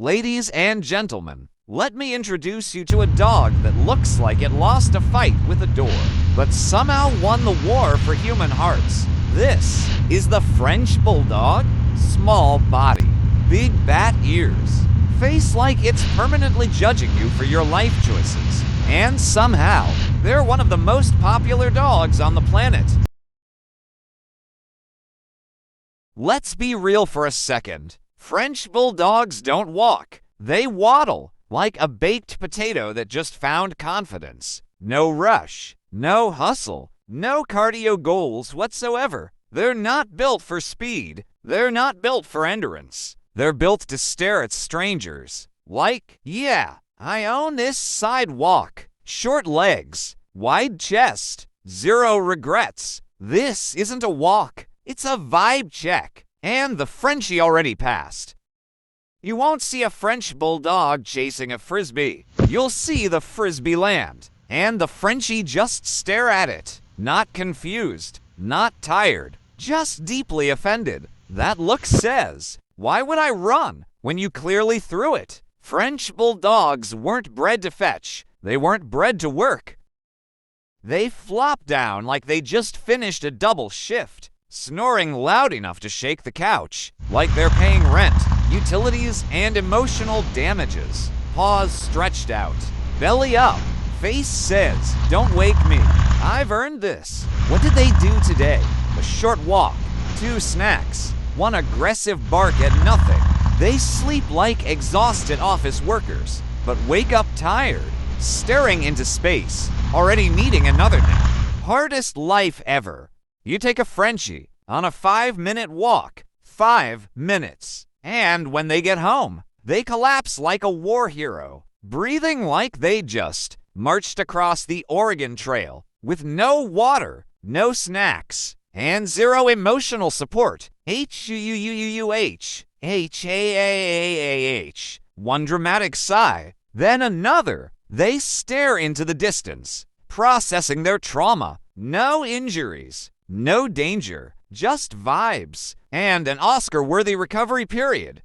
Ladies and gentlemen, let me introduce you to a dog that looks like it lost a fight with a door, but somehow won the war for human hearts. This is the French Bulldog. Small body, big bat ears, face like it's permanently judging you for your life choices. And somehow, they're one of the most popular dogs on the planet. Let's be real for a second. French Bulldogs don't walk. They waddle, like a baked potato that just found confidence. No rush, no hustle, no cardio goals whatsoever. They're not built for speed. They're not built for endurance. They're built to stare at strangers. Like, yeah, I own this sidewalk. Short legs, wide chest, zero regrets. This isn't a walk. It's a vibe check. And the Frenchie already passed. You won't see a French Bulldog chasing a Frisbee. You'll see the Frisbee land. And the Frenchie just stare at it. Not confused, not tired, just deeply offended. That look says, why would I run when you clearly threw it? French Bulldogs weren't bred to fetch. They weren't bred to work. They flop down like they just finished a double shift, snoring loud enough to shake the couch, like they're paying rent, utilities, and emotional damages. Paws stretched out, belly up, face says, don't wake me, I've earned this. What did they do today? A short walk, 2 snacks, 1 aggressive bark at nothing. They sleep like exhausted office workers, but wake up tired, staring into space, already needing another nap. Hardest life ever. You take a Frenchie on a 5-minute walk, 5 minutes. And when they get home, they collapse like a war hero, breathing like they just marched across the Oregon Trail with no water, no snacks, and zero emotional support. H-U-U-U-U-H. H-A-A-A-A-H. One dramatic sigh, then another. They stare into the distance, processing their trauma. No injuries, no danger, just vibes, and an Oscar-worthy recovery period.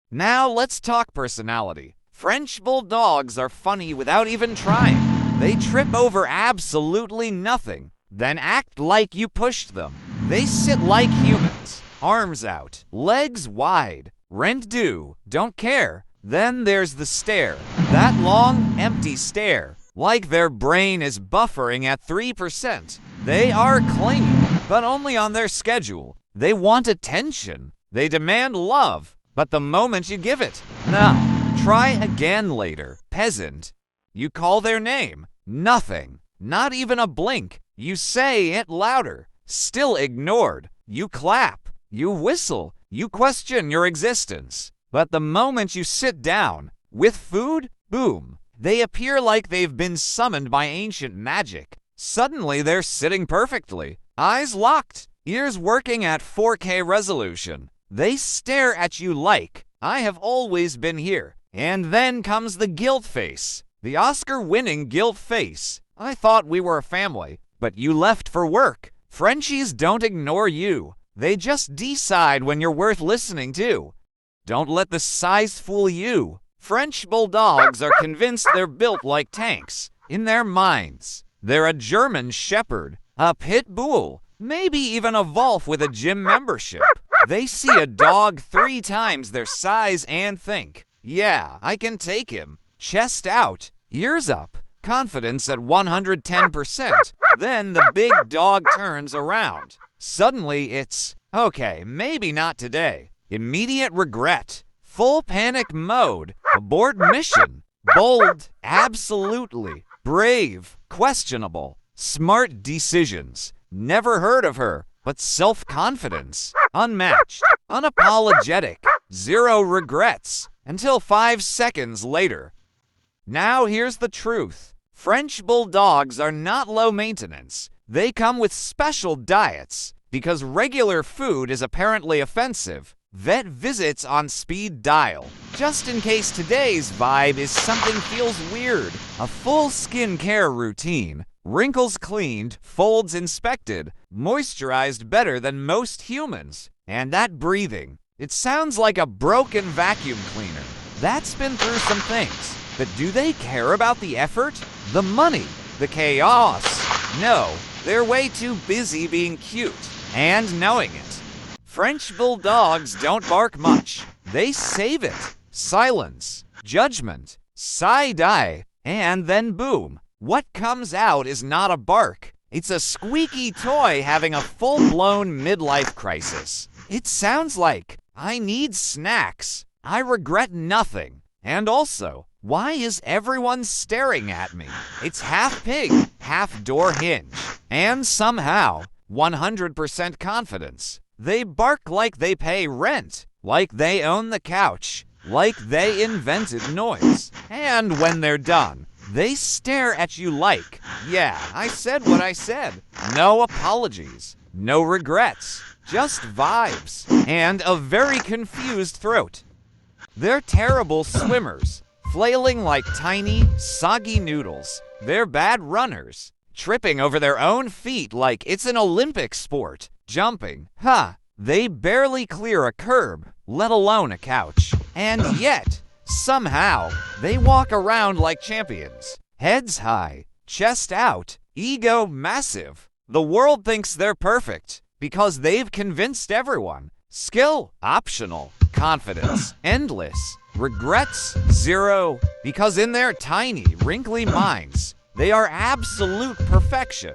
Now let's talk personality. French Bulldogs are funny without even trying. They trip over absolutely nothing, then act like you pushed them. They sit like humans, arms out, legs wide, rent due, don't care. Then there's the stare, that long, empty stare, like their brain is buffering at 3%. They are clingy, but only on their schedule. They want attention. They demand love, but the moment you give it. Now, try again later, peasant. You call their name. Nothing. Not even a blink. You say it louder. Still ignored. You clap. You whistle. You question your existence. But the moment you sit down, with food, boom, they appear like they've been summoned by ancient magic. Suddenly they're sitting perfectly, eyes locked, ears working at 4K resolution. They stare at you like, I have always been here. And then comes the guilt face, the Oscar-winning guilt face. I thought we were a family, but you left for work. Frenchies don't ignore you. They just decide when you're worth listening to. Don't let the size fool you. French Bulldogs are convinced they're built like tanks. In their minds, they're a German Shepherd, a Pit Bull, maybe even a Wolf with a gym membership. They see a dog 3 times their size and think, yeah, I can take him. Chest out, ears up, confidence at 110%. Then the big dog turns around. Suddenly it's, okay, maybe not today. Immediate regret, full panic mode, abort mission, bold, absolutely, brave, questionable, smart decisions, never heard of her, but self-confidence, unmatched, unapologetic, zero regrets, until 5 seconds later. Now here's the truth. French Bulldogs are not low maintenance. They come with special diets because regular food is apparently offensive. Vet visits on speed dial. Just in case today's vibe is something feels weird. A full skincare routine. Wrinkles cleaned, folds inspected, moisturized better than most humans. And that breathing. It sounds like a broken vacuum cleaner. that's been through some things. But do they care about the effort, the money, the chaos? No, they're way too busy being cute and knowing it. French bulldogs don't bark much. They save it. Silence, judgment, side-eye, and then boom. What comes out is not a bark. It's a squeaky toy having a full-blown midlife crisis. It sounds like, I need snacks. I regret nothing. And also, why is everyone staring at me? It's half pig, half door hinge. And somehow, 100% confidence. They bark like they pay rent, like they own the couch, like they invented noise. And when they're done, they stare at you like, yeah, I said what I said. No apologies, no regrets, just vibes, and a very confused throat. They're terrible swimmers, flailing like tiny, soggy noodles. They're bad runners, tripping over their own feet like it's an Olympic sport. Jumping, they barely clear a curb, let alone a couch. And yet, somehow, they walk around like champions. Heads high, chest out, ego massive. The world thinks they're perfect because they've convinced everyone. Skill, optional. Confidence, endless. Regrets, zero. Because in their tiny, wrinkly minds, they are absolute perfection.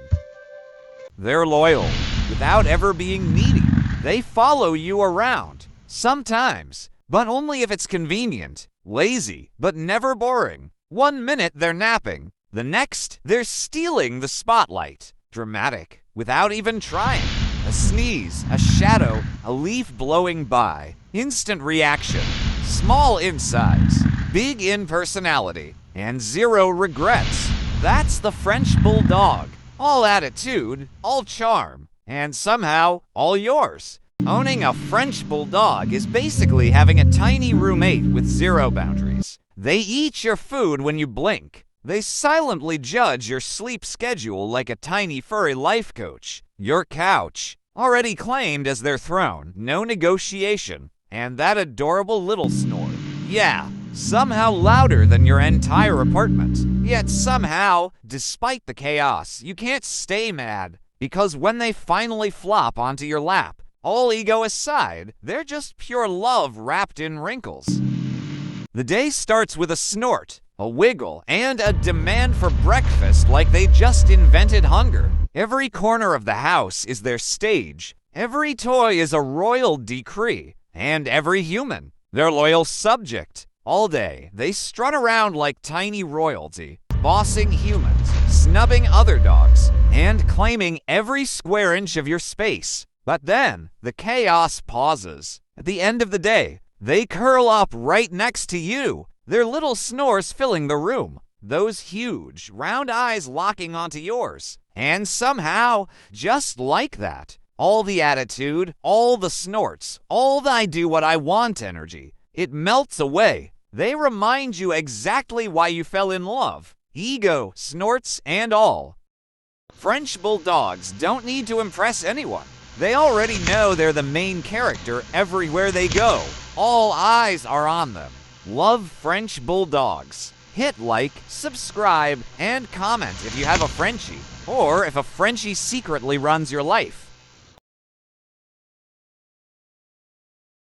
They're loyal, without ever being needy. They follow you around. Sometimes, but only if it's convenient. Lazy, but never boring. 1 minute they're napping. The next, they're stealing the spotlight. Dramatic, without even trying. A sneeze, a shadow, a leaf blowing by. Instant reaction. Small in size, big in personality, and zero regrets. That's the French Bulldog. All attitude, all charm, and somehow all yours. Owning a French Bulldog is basically having a tiny roommate with zero boundaries. They eat your food when you blink. They silently judge your sleep schedule like a tiny furry life coach. Your couch, already claimed as their throne, no negotiation. And that adorable little snore. Yeah, somehow louder than your entire apartment. Yet somehow, despite the chaos, you can't stay mad. Because when they finally flop onto your lap, all ego aside, they're just pure love wrapped in wrinkles. The day starts with a snort, a wiggle, and a demand for breakfast like they just invented hunger. Every corner of the house is their stage. Every toy is a royal decree. And every human, their loyal subject. All day, they strut around like tiny royalty, bossing humans, snubbing other dogs, and claiming every square inch of your space. But then, the chaos pauses. At the end of the day, they curl up right next to you, their little snores filling the room, those huge, round eyes locking onto yours. And somehow, just like that, all the attitude, all the snorts, all the I do what I want energy, it melts away. They remind you exactly why you fell in love. Ego, snorts, and all. French Bulldogs don't need to impress anyone. They already know they're the main character everywhere they go. All eyes are on them. Love French Bulldogs. Hit like, subscribe, and comment if you have a Frenchie, or if a Frenchie secretly runs your life.